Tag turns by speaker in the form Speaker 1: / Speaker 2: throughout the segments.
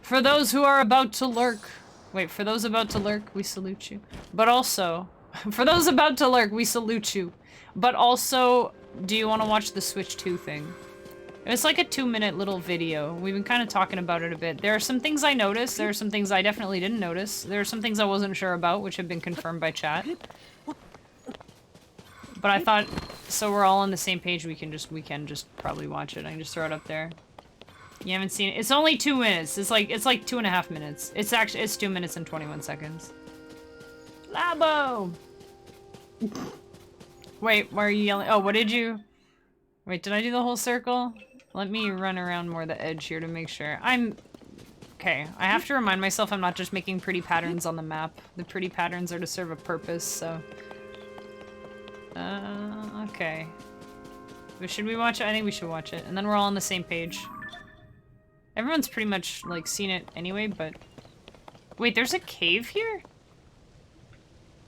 Speaker 1: For those who are about to lurk. Wait, for those about to lurk, we salute you. But also, for those about to lurk, we salute you. But also, do you want to watch the Switch 2 thing? It's like a 2-minute little video. We've been kind of talking about it a bit. There are some things I noticed. There are some things I definitely didn't notice. There are some things I wasn't sure about, which have been confirmed by chat. But I thought, so we're all on the same page, we can just probably watch it. I can just throw it up there. You haven't seen it? It's only 2 minutes. It's like 2.5 minutes. It's 2 minutes and 21 seconds. Labo! Wait, why are you yelling? Oh, what did you... Wait, did I do the whole circle? Let me run around more the edge here to make sure. Okay, I have to remind myself I'm not just making pretty patterns on the map. The pretty patterns are to serve a purpose, so... okay. But should we watch it? I think we should watch it. And then we're all on the same page. Everyone's pretty much, like, seen it anyway, but... Wait, there's a cave here?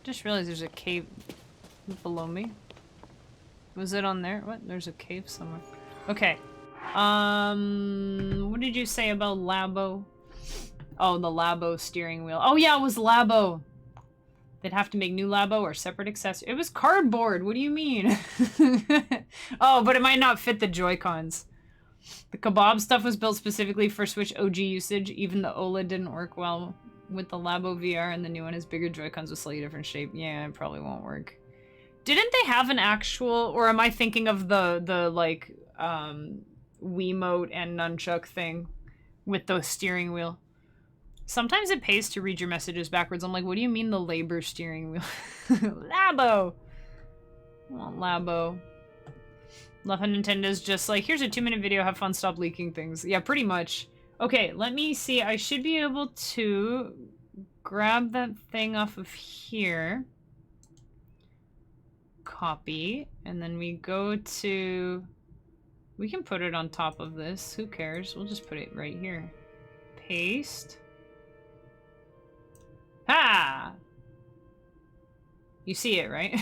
Speaker 1: Just realized there's a cave below me. Was it on there? What? There's a cave somewhere. Okay. What did you say about Labo? Oh, the Labo steering wheel. Oh yeah, it was Labo! They'd have to make new Labo or separate accessories. It was cardboard! What do you mean? Oh, but it might not fit the Joy-Cons. The kebab stuff was built specifically for Switch OG usage. Even the OLED didn't work well with the Labo VR, and the new one has bigger Joy-Cons with slightly different shape. Yeah, it probably won't work. Didn't they have an actual, or am I thinking of the like, Wiimote and nunchuck thing with the steering wheel? Sometimes it pays to read your messages backwards. I'm like, what do you mean the labor steering wheel? Labo! I want Labo. Love how Nintendo's just like, here's a 2-minute video, have fun, stop leaking things. Yeah, pretty much. Okay, let me see. I should be able to grab that thing off of here. Copy. And then we go to... We can put it on top of this. Who cares? We'll just put it right here. Paste. Ha! You see it, right?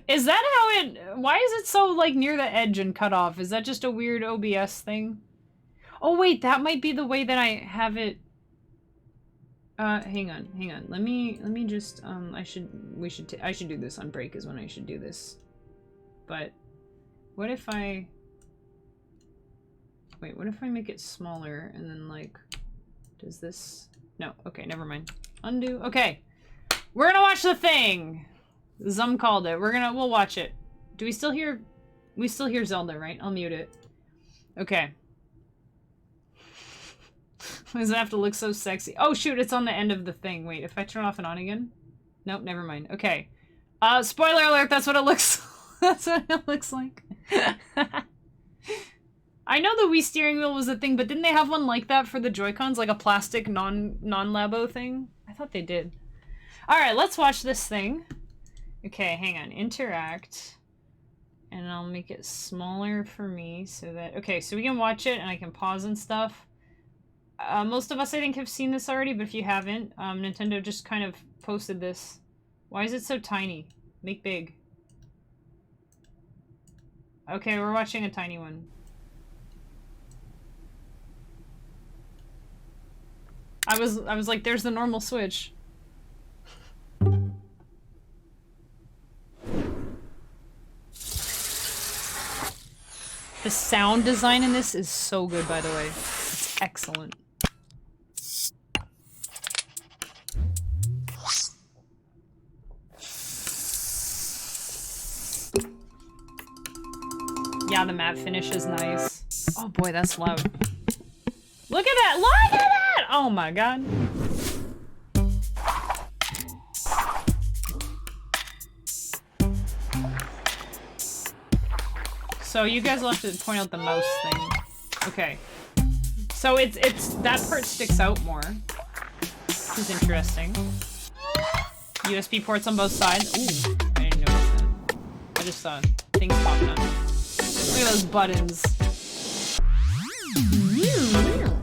Speaker 1: Is that how it... Why is it so, like, near the edge and cut off? Is that just a weird OBS thing? Oh, wait, that might be the way that I have it... hang on. Let me just, I should do this on break is when I should do this. But, what if I... Wait, what if I make it smaller and then, like... Does this... No, okay, never mind. Undo. Okay. We're gonna watch the thing! Zum called it. We'll watch it. Do we still hear... We still hear Zelda, right? I'll mute it. Okay. Why does it have to look so sexy? Oh shoot, it's on the end of the thing. Wait, if I turn off and on again? Nope, never mind. Okay. Spoiler alert, that's what it looks... That's what it looks like. I know the Wii steering wheel was a thing, but didn't they have one like that for the Joy-Cons? Like a plastic non-Labo thing? I thought they did. Alright, let's watch this thing. Okay, hang on. Interact. And I'll make it smaller for me so that... Okay, so we can watch it and I can pause and stuff. Most of us, I think, have seen this already, but if you haven't, Nintendo just kind of posted this. Why is it so tiny? Make big. Okay, we're watching a tiny one. I was like, there's the normal Switch. The sound design in this is so good, by the way. It's excellent. Yeah, the matte finish is nice. Oh boy, that's loud. Look at that! Look at that! Oh my god. So you guys will have to point out the mouse thing. Okay. So it's that part sticks out more. This is interesting. USB ports on both sides. Ooh, I didn't notice that. I just saw things popping up. Look at those buttons.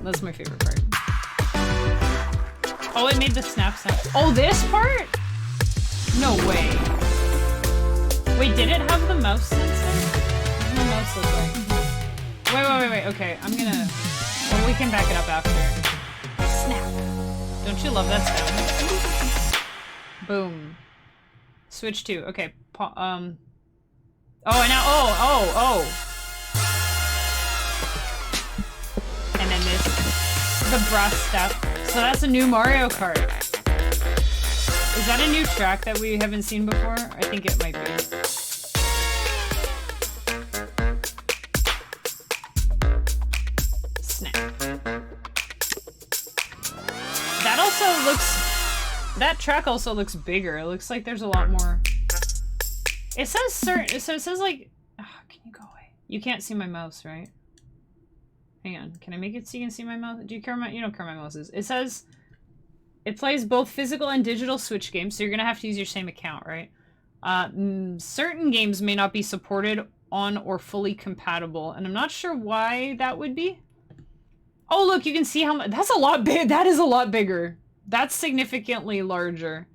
Speaker 1: That's my favorite part. Oh, it made the snap sound. Oh, this part? No way. Wait, did it have the mouse sensor? What does the mouse look like? Wait. Okay, I'm gonna... Oh, we can back it up after. Snap. Don't you love that sound? Boom. Switch 2. Okay. Oh, and now, oh. And then this, the brass step. So that's a new Mario Kart. Is that a new track that we haven't seen before? I think it might be. Snap. That also looks, that track also looks bigger. It looks like there's a lot more. It says certain, so it says like, oh, can you go away? You can't see my mouse, right? Hang on, can I make it so you can see my mouse? Do you care my, you don't care my mouse is. It says, it plays both physical and digital Switch games, so you're gonna have to use your same account, right? Certain games may not be supported on or fully compatible, and I'm not sure why that would be. Oh, look, you can see how much, that's a lot big, that is a lot bigger. That's significantly larger.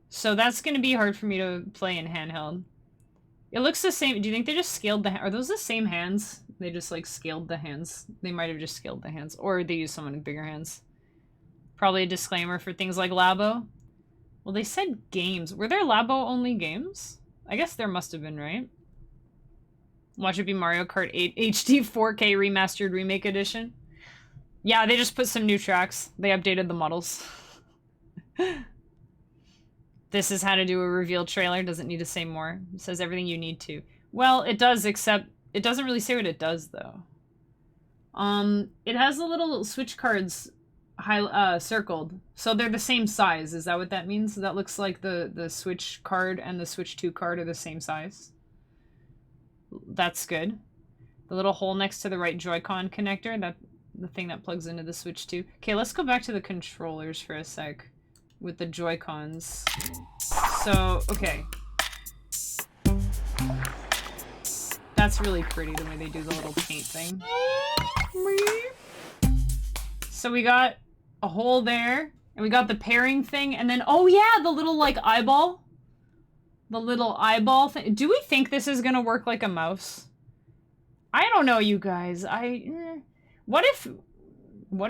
Speaker 1: So that's gonna be hard for me to play in handheld. It looks the same, do you think they just scaled the, are those the same hands? They just like scaled the hands. They might have just scaled the hands, or they used someone with bigger hands. Probably a disclaimer for things like Labo. Well, they said games. Were there Labo-only games? I guess there must have been, right? Watch it be Mario Kart 8 HD 4K Remastered Remake Edition. Yeah, they just put some new tracks. They updated the models. This is how to do a reveal trailer. Doesn't need to say more. It says everything you need to. Well, it does, except it doesn't really say what it does, though. It has the little Switch cards circled. So they're the same size. Is that what that means? That looks like the Switch card and the Switch 2 card are the same size. That's good. The little hole next to the right Joy-Con connector, that the thing that plugs into the Switch 2. Okay, let's go back to the controllers for a sec with the Joy-Cons. So, okay. That's really pretty the way they do the little paint thing. So we got a hole there, and we got the pairing thing, and then, oh yeah, the little, like, eyeball. The little eyeball thing. Do we think this is gonna work like a mouse? I don't know, you guys. What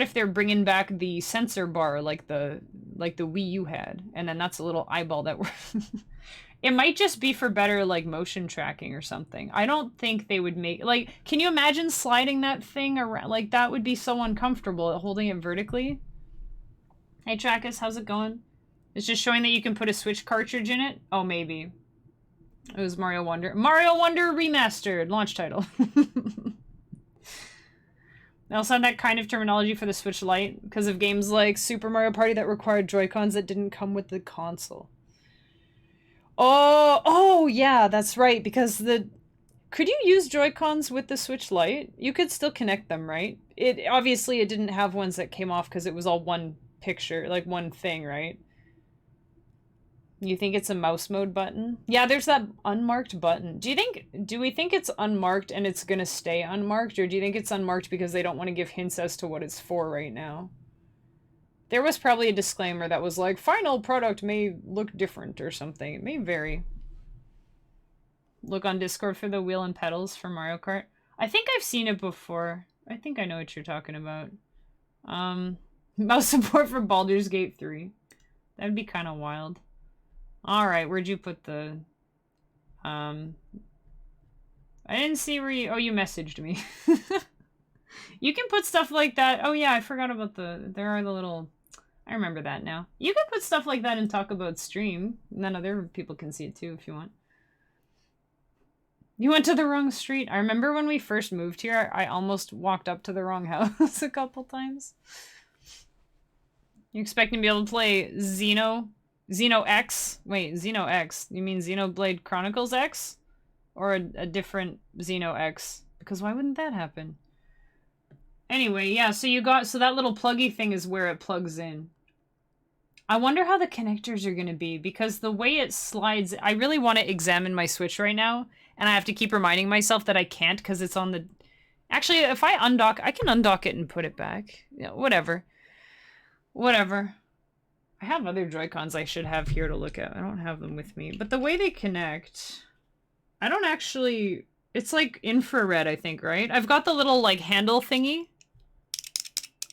Speaker 1: if they're bringing back the sensor bar like the Wii U had, and then that's a little eyeball that works. It might just be for better, like, motion tracking or something. I don't think they would make, like, can you imagine sliding that thing around? Like, that would be so uncomfortable, holding it vertically. Hey, Trakus, how's it going? It's just showing that you can put a Switch cartridge in it? Oh, maybe. It was Mario Wonder. Mario Wonder Remastered! Launch title. They also had that kind of terminology for the Switch Lite because of games like Super Mario Party that required Joy-Cons that didn't come with the console. Oh, yeah, that's right, because could you use Joy-Cons with the Switch Lite? You could still connect them, right? Obviously, it didn't have ones that came off because it was all one picture, like one thing, right? You think it's a mouse mode button? Yeah, there's that unmarked button. Do we think it's unmarked and it's gonna stay unmarked, or do you think it's unmarked because they don't want to give hints as to what it's for right now? There was probably a disclaimer that was like, final product may look different or something. It may vary. Look on Discord for the wheel and pedals for Mario Kart. I think I've seen it before. I think I know what you're talking about. Mouse support for Baldur's Gate 3. That'd be kind of wild. Alright, where'd you put the... I didn't see where you... Oh, you messaged me. You can put stuff like that. Oh yeah, I forgot about there are the little... I remember that now. You can put stuff like that in Talk About Stream. And then other people can see it too if you want. You went to the wrong street. I remember when we first moved here, I almost walked up to the wrong house a couple times. You expecting to be able to play Xeno X? Wait, Xeno X. You mean Xenoblade Chronicles X? Or a different Xeno X? Because why wouldn't that happen? Anyway, yeah, so that little pluggy thing is where it plugs in. I wonder how the connectors are going to be, because the way it slides, I really want to examine my Switch right now, and I have to keep reminding myself that I can't because it's on the... Actually, if I undock, I can undock it and put it back. Yeah, whatever. Whatever. I have other Joy-Cons I should have here to look at. I don't have them with me. But the way they connect... I don't actually... It's like infrared, I think, right? I've got the little, like, handle thingy.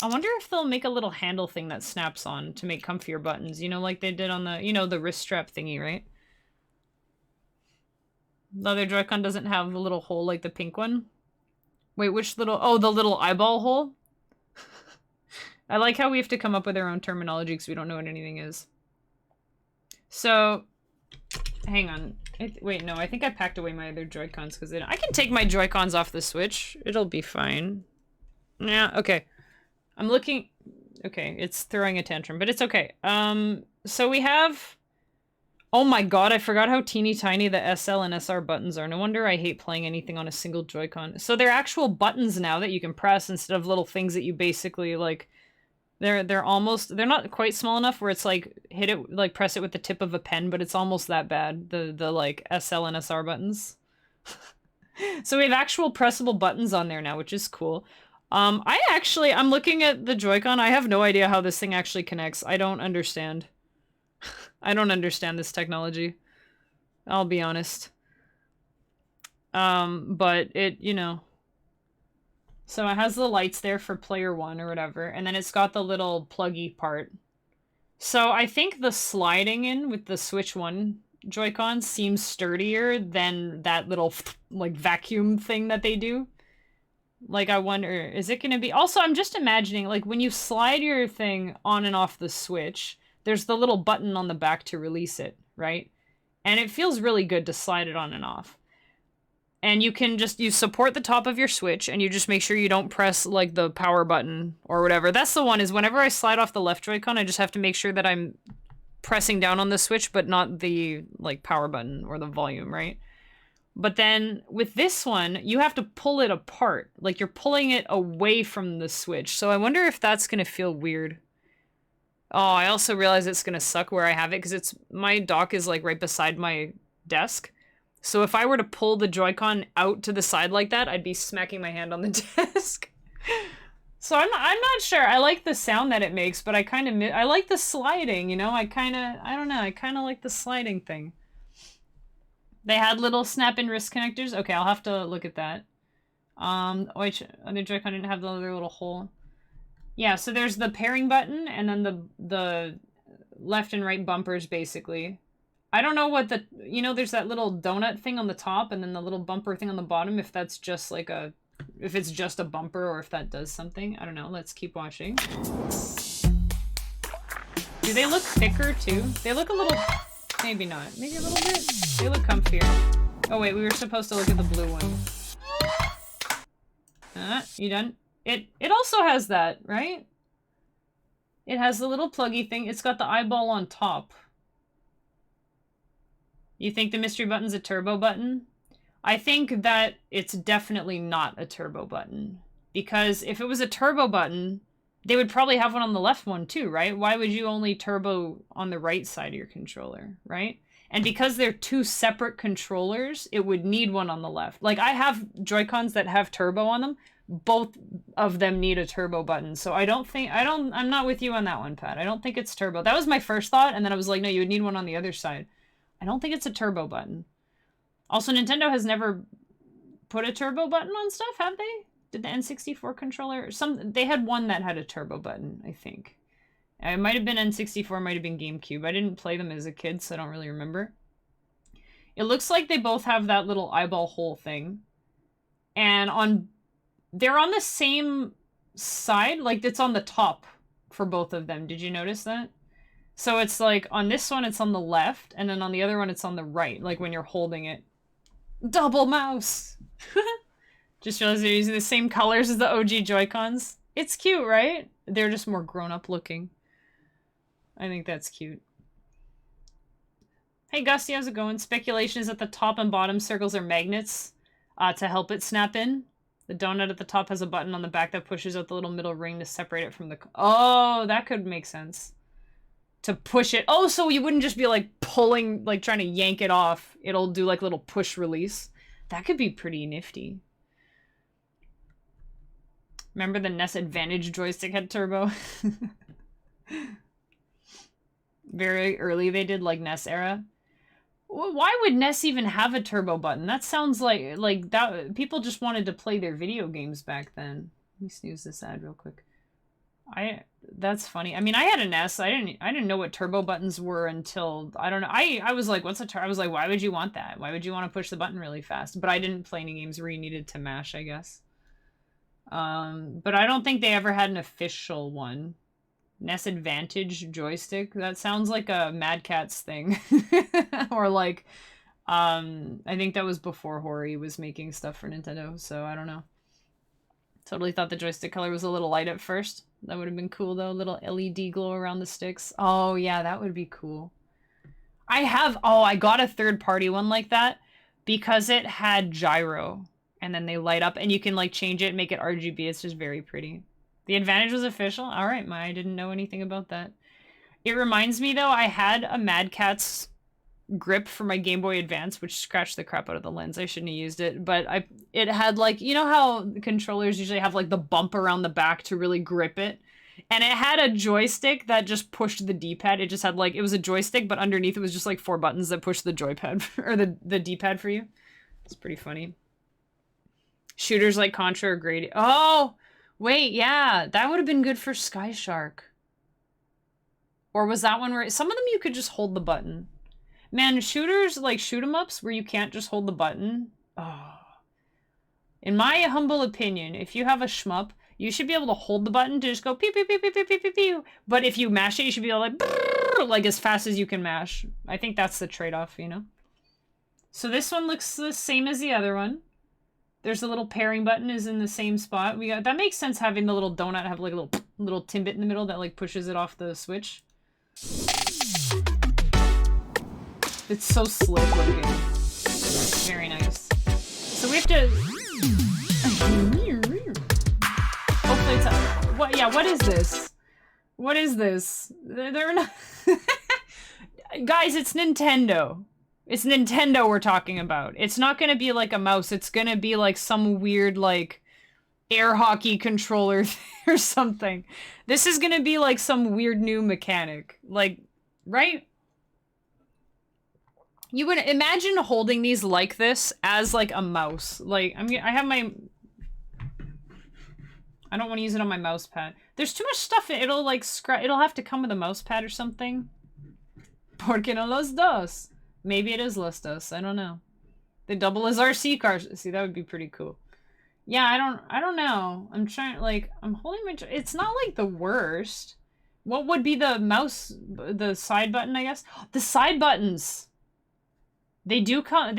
Speaker 1: I wonder if they'll make a little handle thing that snaps on to make comfier buttons. You know, like they did on the, you know, the wrist strap thingy, right? The other Joy-Con doesn't have the little hole like the pink one. Wait, which little... Oh, the little eyeball hole? I like how we have to come up with our own terminology because we don't know what anything is. So, hang on. Wait, no, I think I packed away my other Joy-Cons because I can take my Joy-Cons off the Switch. It'll be fine. Yeah, okay. I'm looking... Okay, it's throwing a tantrum, but it's okay. So we have... Oh my god, I forgot how teeny tiny the SL and SR buttons are. No wonder I hate playing anything on a single Joy-Con. So they're actual buttons now that you can press instead of little things that you basically, like... They're not quite small enough where it's like, hit it, like press it with the tip of a pen, but it's almost that bad. The like SL and SR buttons. So we have actual pressable buttons on there now, which is cool. I'm looking at the Joy-Con. I have no idea how this thing actually connects. I don't understand. I don't understand this technology. I'll be honest. But it, you know. So it has the lights there for player 1 or whatever, and then it's got the little pluggy part. So I think the sliding in with the Switch 1 Joy-Con seems sturdier than that little, like, vacuum thing that they do. Like, I wonder, is it going to be... Also, I'm just imagining, like, when you slide your thing on and off the Switch, there's the little button on the back to release it, right? And it feels really good to slide it on and off. And you can just, you support the top of your Switch, and you just make sure you don't press, like, the power button or whatever. That's the one, is whenever I slide off the left Joy-Con, I just have to make sure that I'm pressing down on the Switch, but not the, like, power button or the volume, right? But then, with this one, you have to pull it apart. Like, you're pulling it away from the Switch. So I wonder if that's gonna feel weird. Oh, I also realize it's gonna suck where I have it, because it's, my dock is, like, right beside my desk. So if I were to pull the Joy-Con out to the side like that, I'd be smacking my hand on the desk. So I'm not sure. I like the sound that it makes, but I like the sliding, you know? I don't know, I kind of like the sliding thing. They had little snap-in wrist connectors. Okay, I'll have to look at that. Which other Joy-Con didn't have the other little hole. Yeah, so there's the pairing button, and then the left and right bumpers, basically. I don't know what the, you know, there's that little donut thing on the top and then the little bumper thing on the bottom, if that's just like a, if it's just a bumper or if that does something. I don't know. Let's keep watching. Do they look thicker too? They look a little, maybe not. Maybe a little bit? They look comfier. Oh wait, we were supposed to look at the blue one. You done? It also has that, right? It has the little pluggy thing. It's got the eyeball on top. You think the mystery button's a turbo button? I think that it's definitely not a turbo button. Because if it was a turbo button, they would probably have one on the left one too, right? Why would you only turbo on the right side of your controller, right? And because they're two separate controllers, it would need one on the left. Like, I have Joy-Cons that have turbo on them. Both of them need a turbo button. So I'm not with you on that one, Pat. I don't think it's turbo. That was my first thought, and then I was like, no, you would need one on the other side. I don't think it's a turbo button. Also, Nintendo has never put a turbo button on stuff, have they? Did the N64 controller? They had one that had a turbo button, I think. It might have been N64, might have been GameCube. I didn't play them as a kid, so I don't really remember. It looks like they both have that little eyeball hole thing. And they're on the same side, like it's on the top for both of them. Did you notice that? So it's like, on this one, it's on the left, and then on the other one, it's on the right, like when you're holding it. Double mouse! Just realized they're using the same colors as the OG Joy-Cons. It's cute, right? They're just more grown-up looking. I think that's cute. Hey, Gusty, how's it going? Speculation is that the top and bottom circles are magnets to help it snap in. The donut at the top has a button on the back that pushes out the little middle ring to separate it from the... Oh, that could make sense. To push it. Oh, so you wouldn't just be like pulling, like trying to yank it off. It'll do like little push release. That could be pretty nifty. Remember the NES Advantage joystick had turbo? Very early they did, like NES era. Why would NES even have a turbo button? That sounds like that people just wanted to play their video games back then. Let me snooze this ad real quick. That's funny. I mean, I had an S. I didn't know what turbo buttons were until, I don't know. I was like, what's a turbo? I was like, why would you want that? Why would you want to push the button really fast? But I didn't play any games where you needed to mash, I guess. But I don't think they ever had an official one. NES Advantage joystick. That sounds like a Mad Catz thing. Or like, I think that was before Hori was making stuff for Nintendo, so I don't know. Totally thought the joystick color was a little light at first. That would have been cool though, little LED glow around the sticks. Oh yeah, that would be cool. I got a third-party one like that because it had gyro. And then they light up and you can like change it and make it RGB. It's just very pretty. The Advantage was official? Alright, I didn't know anything about that. It reminds me though, I had a Mad Catz grip for my Game Boy Advance, which scratched the crap out of the lens. I shouldn't have used it, but it had like, you know how the controllers usually have like the bump around the back to really grip it? And it had a joystick that just pushed the D-pad. It just had like, it was a joystick, but underneath it was just like 4 buttons that pushed the joypad, or the D-pad for you. It's pretty funny. Shooters like Contra or Grady. Oh, wait, yeah. That would have been good for Sky Shark. Or was that one where... Some of them you could just hold the button. Man, shooters like shoot-em-ups where you can't just hold the button. Oh. In my humble opinion, if you have a shmup, you should be able to hold the button to just go pew, pew, pew, pew, pew, pew, pew, pew. But if you mash it, you should be able to like as fast as you can mash. I think that's the trade-off, you know? So this one looks the same as the other one. There's a little pairing button is in the same spot. That makes sense having the little donut have like a little timbit in the middle that like pushes it off the Switch. It's so slick looking. Very nice. So we have to... Hopefully it's... What? Yeah, what is this? What is this? They're not... Guys, it's Nintendo. It's Nintendo we're talking about. It's not gonna be like a mouse. It's gonna be like some weird, like, air hockey controller or something. This is gonna be like some weird new mechanic. Like, right? You would imagine holding these like this as like a mouse. Like, I have my... I don't want to use it on my mouse pad. There's too much stuff. It'll like it'll have to come with a mouse pad or something. Porque no los dos? Maybe it is los dos. I don't know. They double as RC cars. See, that would be pretty cool. Yeah, I don't know. I'm trying, like, I'm holding my... It's not like the worst. What would be the mouse, the side button, I guess? The side buttons. They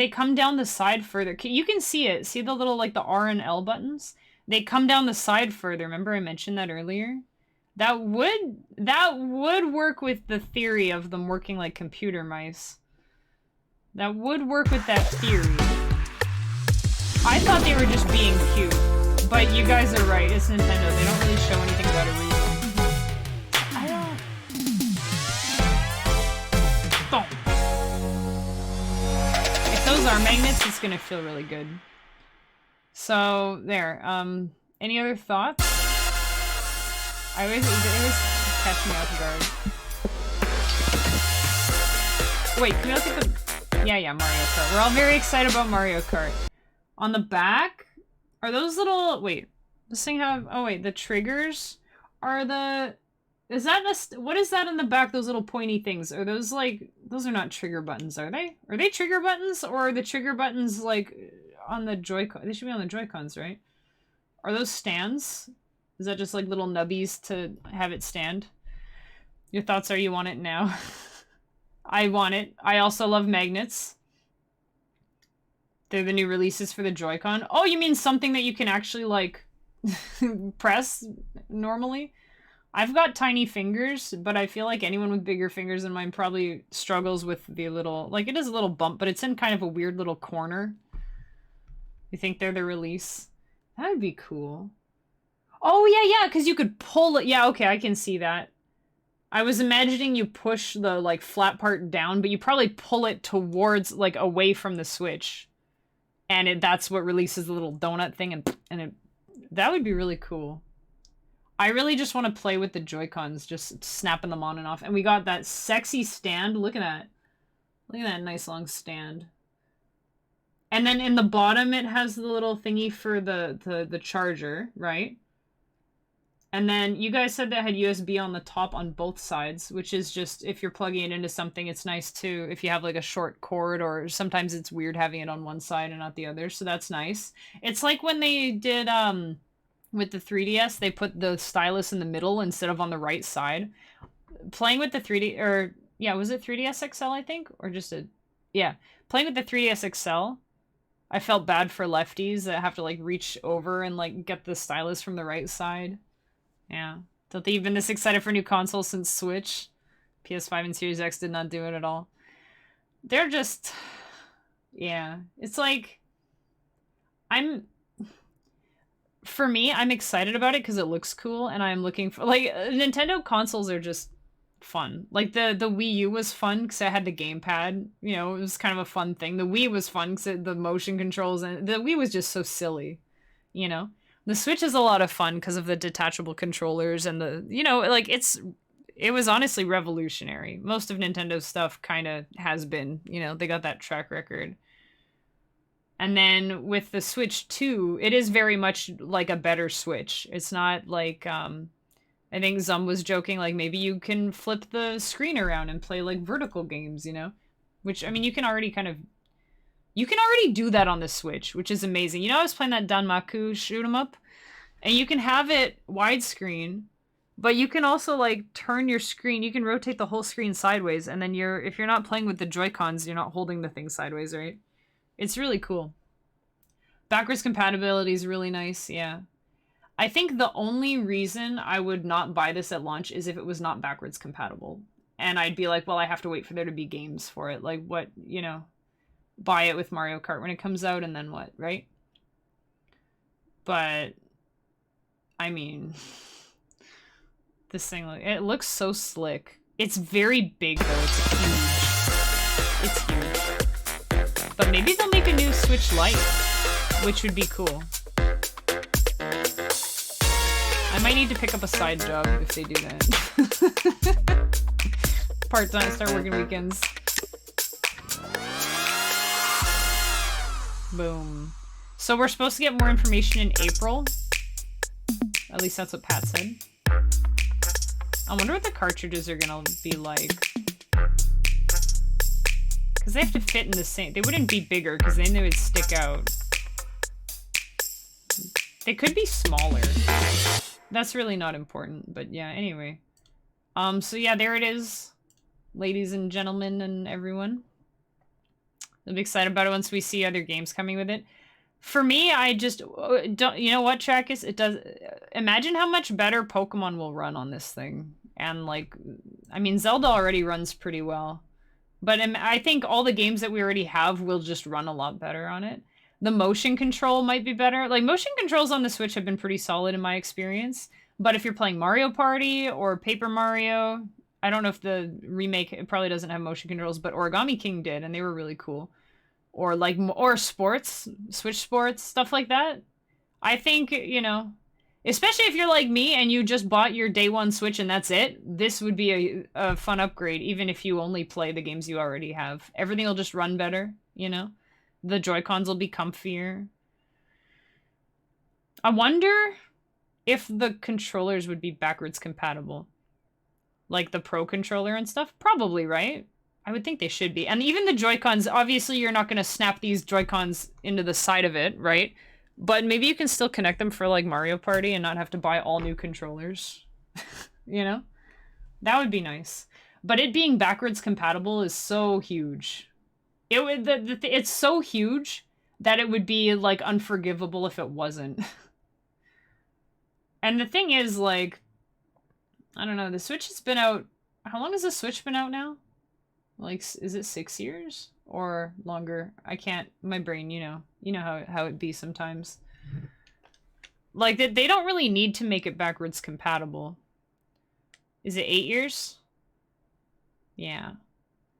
Speaker 1: come down the side further. You can see it. See the little, like, the R and L buttons? They come down the side further. Remember I mentioned that earlier? That would work with the theory of them working like computer mice. That would work with that theory. I thought they were just being cute. But you guys are right. It's Nintendo. They don't really show anything about a reason. If those are magnets, it's gonna feel really good. So, there. Any other thoughts? It always catch me off guard. Wait, can we look at the... Yeah, Mario Kart. We're all very excited about Mario Kart. On the back, are those little... Wait, this thing have... Oh, wait, the triggers are the... Is that a... What is that in the back, those little pointy things? Are those, like... Those are not trigger buttons, are they? Are they trigger buttons? Or are the trigger buttons, like, on the Joy-Con? They should be on the Joy-Cons, right? Are those stands? Is that just, like, little nubbies to have it stand? Your thoughts are you want it now. I want it. I also love magnets. They're the new releases for the Joy-Con. Oh, you mean something that you can actually, like, press normally? I've got tiny fingers, but I feel like anyone with bigger fingers than mine probably struggles with the little... Like, it is a little bump, but it's in kind of a weird little corner. You think they're the release? That would be cool. Oh, yeah, because you could pull it. Yeah, okay, I can see that. I was imagining you push the, like, flat part down, but you probably pull it towards, like, away from the Switch. And that's what releases the little donut thing, and that would be really cool. I really just want to play with the Joy-Cons, just snapping them on and off. And we got that sexy stand. Look at that. Look at that nice long stand. And then in the bottom, it has the little thingy for the charger, right? And then you guys said that had USB on the top on both sides, which is just if you're plugging it into something, it's nice too. If you have like a short cord, or sometimes it's weird having it on one side and not the other, so that's nice. It's like when they did with the 3DS, they put the stylus in the middle instead of on the right side. Playing with the 3D, or yeah, was it 3DS XL I think, or just a yeah, playing with the 3DS XL. I felt bad for lefties that have to like reach over and like get the stylus from the right side. Yeah. Don't think you've been this excited for a new console since Switch? PS5 and Series X did not do it at all. They're just... Yeah. It's like... For me, I'm excited about it because it looks cool, and I'm looking for... Like, Nintendo consoles are just fun. Like, the Wii U was fun because it had the gamepad. You know, it was kind of a fun thing. The Wii was fun because the motion controls, and the Wii was just so silly, you know? The Switch is a lot of fun because of the detachable controllers and the, you know, like it was honestly revolutionary. Most of Nintendo's stuff kind of has been, you know, they got that track record. And then with the Switch 2, it is very much like a better Switch. It's not like, I think Zum was joking, like maybe you can flip the screen around and play like vertical games, you know? Which, I mean, you can already do that on the Switch, which is amazing. You know, I was playing that Danmaku shoot 'em up, and you can have it widescreen, but you can also like turn your screen. You can rotate the whole screen sideways, and then if you're not playing with the Joy-Cons, you're not holding the thing sideways, right? It's really cool. Backwards compatibility is really nice, yeah. I think the only reason I would not buy this at launch is if it was not backwards compatible. And I'd be like, well, I have to wait for there to be games for it. Like, what, you know... Buy it with Mario Kart when it comes out, and then what, right? But I mean, this thing, it looks so slick. It's very big though. It's huge. But maybe they'll make a new Switch Lite, which would be cool. I might need to pick up a side job if they do that. Part-time, start working weekends. Boom. So we're supposed to get more information in April. At least that's what Pat said. I wonder what the cartridges are gonna be like. Because they have to fit in the same... They wouldn't be bigger, because then they would stick out. They could be smaller. That's really not important, but yeah, anyway. So yeah, there it is. Ladies and gentlemen and everyone. I'll be excited about it once we see other games coming with it. For me, I just don't... You know what, Trackis? It does... Imagine how much better Pokemon will run on this thing. And, like... I mean, Zelda already runs pretty well. But I think all the games that we already have will just run a lot better on it. The motion control might be better. Like, motion controls on the Switch have been pretty solid in my experience. But if you're playing Mario Party or Paper Mario... I don't know if the remake, it probably doesn't have motion controls, but Origami King did, and they were really cool. Or like, or sports, Switch Sports, stuff like that. I think, you know, especially if you're like me and you just bought your day one Switch and that's it, this would be a fun upgrade, even if you only play the games you already have. Everything will just run better, you know? The Joy-Cons will be comfier. I wonder if the controllers would be backwards compatible. Like the Pro controller and stuff? Probably, right? I would think they should be. And even the Joy-Cons, obviously you're not going to snap these Joy-Cons into the side of it, right? But maybe you can still connect them for like Mario Party and not have to buy all new controllers. You know? That would be nice. But it being backwards compatible is so huge. It would it's so huge that it would be like unforgivable if it wasn't. And the thing is, like, I don't know, the Switch has been out... How long has the Switch been out now? Like, is it 6 years? Or longer? I can't... My brain, you know how it be sometimes. Like, they don't really need to make it backwards compatible. Is it 8 years? Yeah.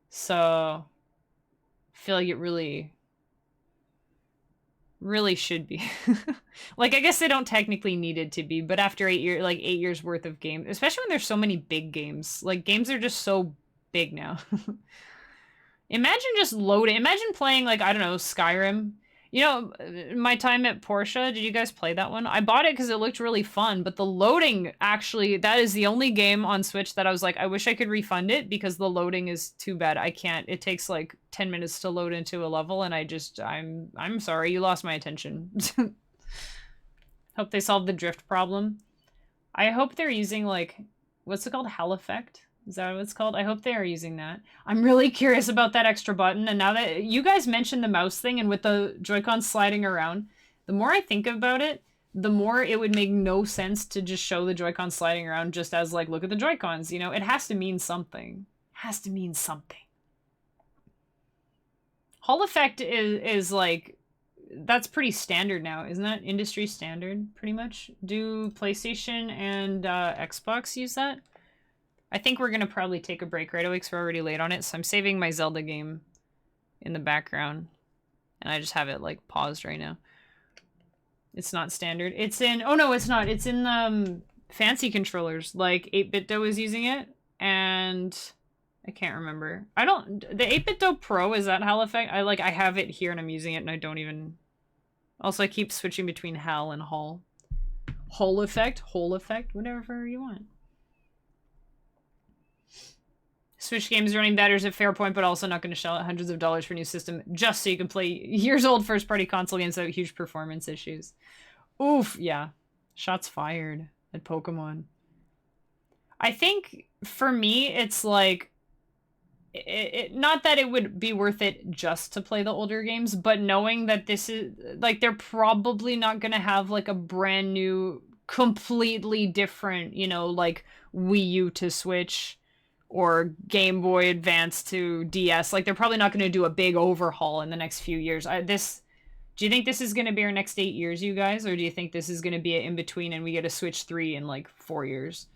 Speaker 1: So... I feel like it really should be. Like, I guess they don't technically need it to be, but after 8 years, like 8 years worth of games, especially when there's so many big games, like games are just so big now. Imagine just loading, imagine playing like, I don't know, Skyrim. You know, my time at Porsche, did you guys play that one? I bought it because it looked really fun, but the loading, actually, that is the only game on Switch that I was like, I wish I could refund it because the loading is too bad. I can't. It takes like 10 minutes to load into a level, and I'm sorry, you lost my attention. Hope they solved the drift problem. I hope they're using, like, what's it called? Hell Effect? Is that what it's called? I hope they are using that. I'm really curious about that extra button, and now that you guys mentioned the mouse thing and with the Joy-Con sliding around, the more I think about it, the more it would make no sense to just show the Joy-Con sliding around just as, like, look at the Joy-Cons, you know? It has to mean something. It has to mean something. Hall Effect is like, that's pretty standard now, isn't that industry standard, pretty much? Do PlayStation and Xbox use that? I think we're gonna probably take a break right away because we're already late on it, so I'm saving my Zelda game in the background. And I just have it, like, paused right now. It's not standard. It's in... Oh, no, it's not. It's in fancy controllers. Like, 8BitDo is using it, and... I can't remember. I don't... The 8BitDo Pro, is that Hell Effect? I have it here and I'm using it and I don't even... Also, I keep switching between Hell and Hall. Hall Effect? Hall Effect? Whatever you want. Switch games running better is a fair point, but also not going to shell out hundreds of dollars for a new system just so you can play years-old first-party console games without huge performance issues. Oof, yeah. Shots fired at Pokemon. I think, for me, it's like... not that it would be worth it just to play the older games, but knowing that this is... Like, they're probably not going to have, like, a brand new, completely different, you know, like, Wii U to Switch... or Game Boy Advance to DS. Like, they're probably not going to do a big overhaul in the next few years. Do you think this is going to be our next 8 years, you guys? Or do you think this is going to be an in-between and we get a Switch 3 in, like, 4 years?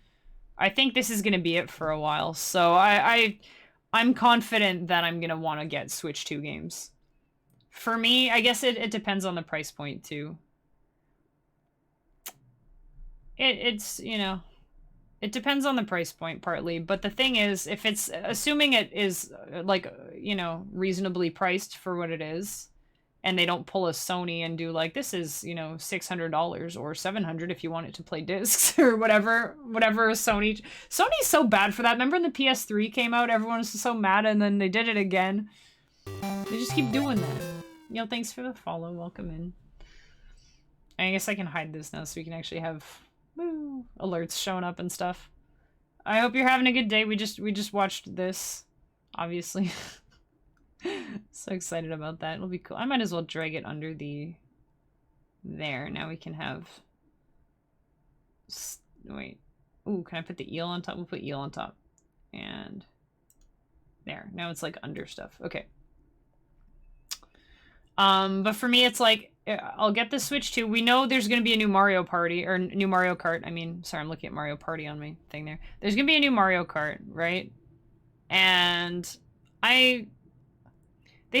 Speaker 1: I think this is going to be it for a while. So I'm confident that I'm going to want to get Switch 2 games. For me, I guess it depends on the price point, too. It's, you know... It depends on the price point, partly, but the thing is, if it's, assuming it is, like, you know, reasonably priced for what it is, and they don't pull a Sony and do, like, this is, you know, $600 or $700 if you want it to play discs, or whatever Sony's so bad for that. Remember when the PS3 came out, everyone was so mad, and then they did it again? They just keep doing that. You know, thanks for the follow, welcome in. I guess I can hide this now so we can actually have... Woo, alerts showing up and stuff. I hope you're having a good day. We just watched this, obviously. So excited about that. It'll be cool. I might as well drag it under the... There. Now we can have... Wait. Ooh, can I put the eel on top? We'll put eel on top. And... There. Now it's, like, under stuff. Okay. But for me, it's like... I'll get the Switch 2. We know there's going to be a new Mario Party, or new Mario Kart. I mean, sorry, I'm looking at Mario Party on my thing there. There's going to be a new Mario Kart, right? And they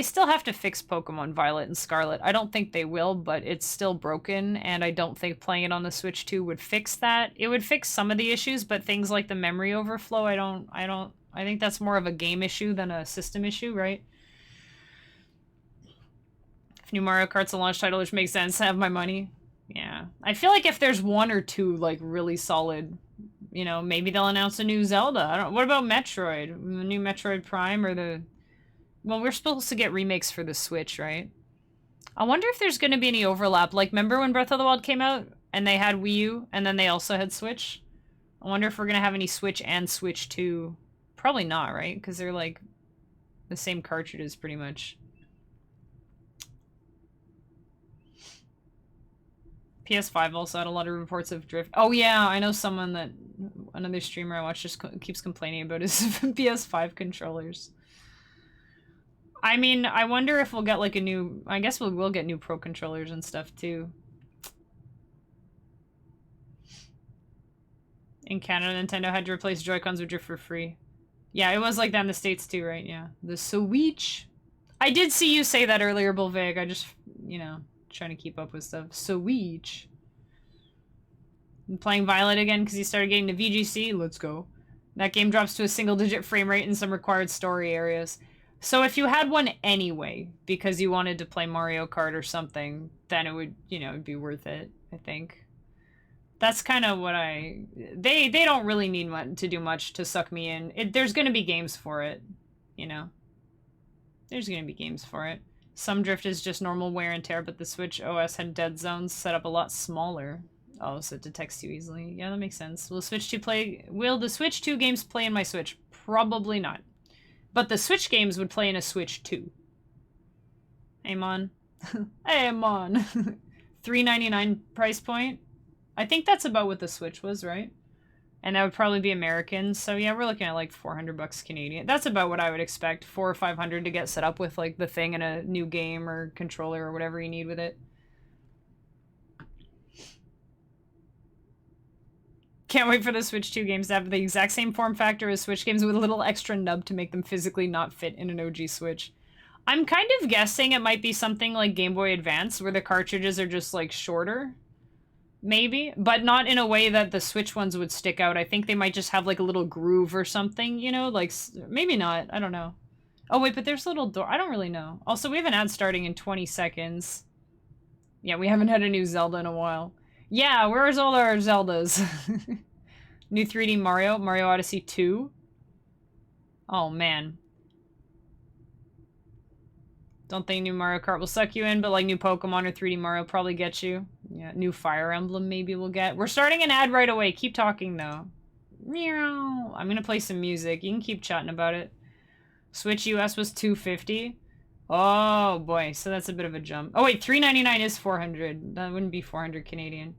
Speaker 1: still have to fix Pokemon Violet and Scarlet. I don't think they will, but it's still broken, and I don't think playing it on the Switch 2 would fix that. It would fix some of the issues, but things like the memory overflow, I think that's more of a game issue than a system issue, right? If new Mario Kart's a launch title, which makes sense, have my money. Yeah. I feel like if there's one or two, like, really solid, you know, maybe they'll announce a new Zelda. What about Metroid? The new Metroid Prime or the... Well, we're supposed to get remakes for the Switch, right? I wonder if there's going to be any overlap. Like, remember when Breath of the Wild came out and they had Wii U and then they also had Switch? I wonder if we're going to have any Switch and Switch 2. Probably not, right? Because they're, like, the same cartridges, pretty much. PS5 also had a lot of reports of drift. Oh yeah, I know someone that... Another streamer I watch just keeps complaining about his PS5 controllers. I mean, I wonder if we'll get like a new... I guess we'll get new Pro controllers and stuff too. In Canada, Nintendo had to replace Joy-Cons with drift for free. Yeah, it was like that in the States too, right? Yeah. The Switch. I did see you say that earlier, Bulvig. I just, you know... trying to keep up with stuff. Switch. I'm playing Violet again because he started getting to VGC. Let's go. That game drops to a single-digit frame rate in some required story areas. So if you had one anyway, because you wanted to play Mario Kart or something, then it would, you know, it'd be worth it, I think. That's kind of what they don't really need to do much to suck me in. There's going to be games for it, you know. There's going to be games for it. Some drift is just normal wear and tear, but the Switch OS had dead zones set up a lot smaller. Oh, so it detects you easily. Yeah, that makes sense. Will the Switch 2 games play in my Switch? Probably not. But the Switch games would play in a Switch 2. Hey, Mon. Hey, Mon. $3.99 price point. I think that's about what the Switch was, right? And that would probably be American. So yeah, we're looking at like 400 bucks Canadian. That's about what I would expect. 400 or 500 to get set up with like the thing and a new game or controller or whatever you need with it. Can't wait for the Switch 2 games to have the exact same form factor as Switch games with a little extra nub to make them physically not fit in an OG Switch. I'm kind of guessing it might be something like Game Boy Advance where the cartridges are just like shorter. Maybe, but not in a way that the Switch ones would stick out. I think they might just have like a little groove or something, you know, like maybe not. I don't know. Oh wait, but there's a little door. I don't really know. Also, we have an ad starting in 20 seconds. Yeah, we haven't had a new Zelda in a while. Yeah, where's all our Zeldas? New 3D Mario Odyssey 2. Oh man. Don't think new Mario Kart will suck you in, but like new Pokemon or 3D Mario probably get you. Yeah, new Fire Emblem maybe we'll get. We're starting an ad right away. Keep talking though. Meow. I'm gonna play some music. You can keep chatting about it. Switch US was $250. Oh boy, so that's a bit of a jump. Oh wait, $3.99 is 400. That wouldn't be 400 Canadian.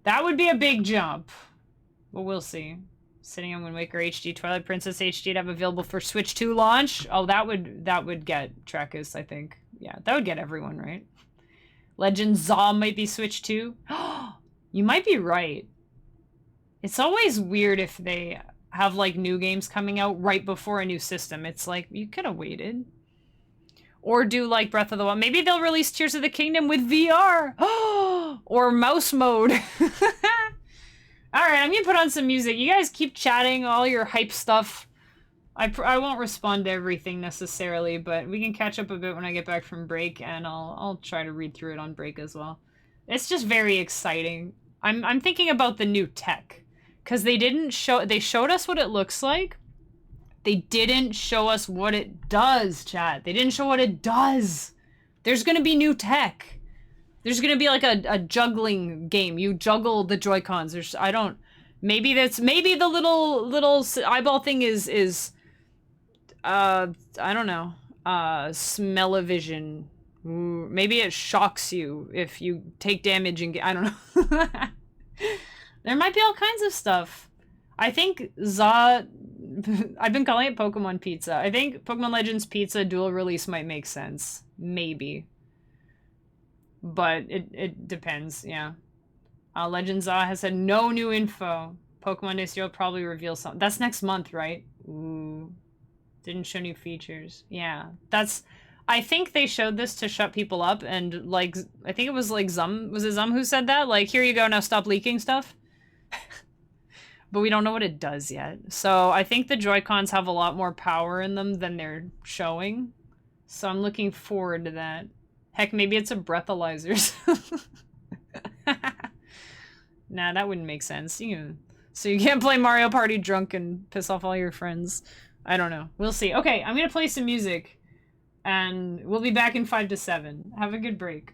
Speaker 1: That would be a big jump. Well, we'll see. Sitting on Wind Waker HD, Twilight Princess HD to have available for Switch 2 launch. Oh, that would get Trekkus, I think. Yeah, that would get everyone, right? Legend Zaw might be Switch 2. You might be right. It's always weird if they have like new games coming out right before a new system. It's like, you could have waited. Or do like Breath of the Wild. Maybe they'll release Tears of the Kingdom with VR. Or mouse mode. Alright, I'm gonna put on some music. You guys keep chatting all your hype stuff. I won't respond to everything necessarily, but we can catch up a bit when I get back from break, and I'll try to read through it on break as well. It's just very exciting. I'm thinking about the new tech. Because they showed us what it looks like. They didn't show us what it does, chat. They didn't show what it does. There's gonna be new tech. There's gonna be like a juggling game. You juggle the Joy-Cons. Maybe the little eyeball thing is I don't know. Smell-o-vision. Maybe it shocks you if you take damage and I don't know. There might be all kinds of stuff. I think I've been calling it Pokemon Pizza. I think Pokemon Legends Pizza dual release might make sense. Maybe. But it depends, yeah. Legends has said no new info. Pokemon Day will probably reveal something. That's next month, right? Ooh. Didn't show new features. Yeah. I think they showed this to shut people up, and like, I think it was like was it Zum who said that? Like, here you go, now stop leaking stuff. But we don't know what it does yet. So I think the Joy-Cons have a lot more power in them than they're showing. So I'm looking forward to that. Heck, maybe it's a breathalyzers. Nah, that wouldn't make sense. So you can't play Mario Party drunk and piss off all your friends. I don't know. We'll see. Okay, I'm gonna play some music. And we'll be back in 5 to 7. Have a good break.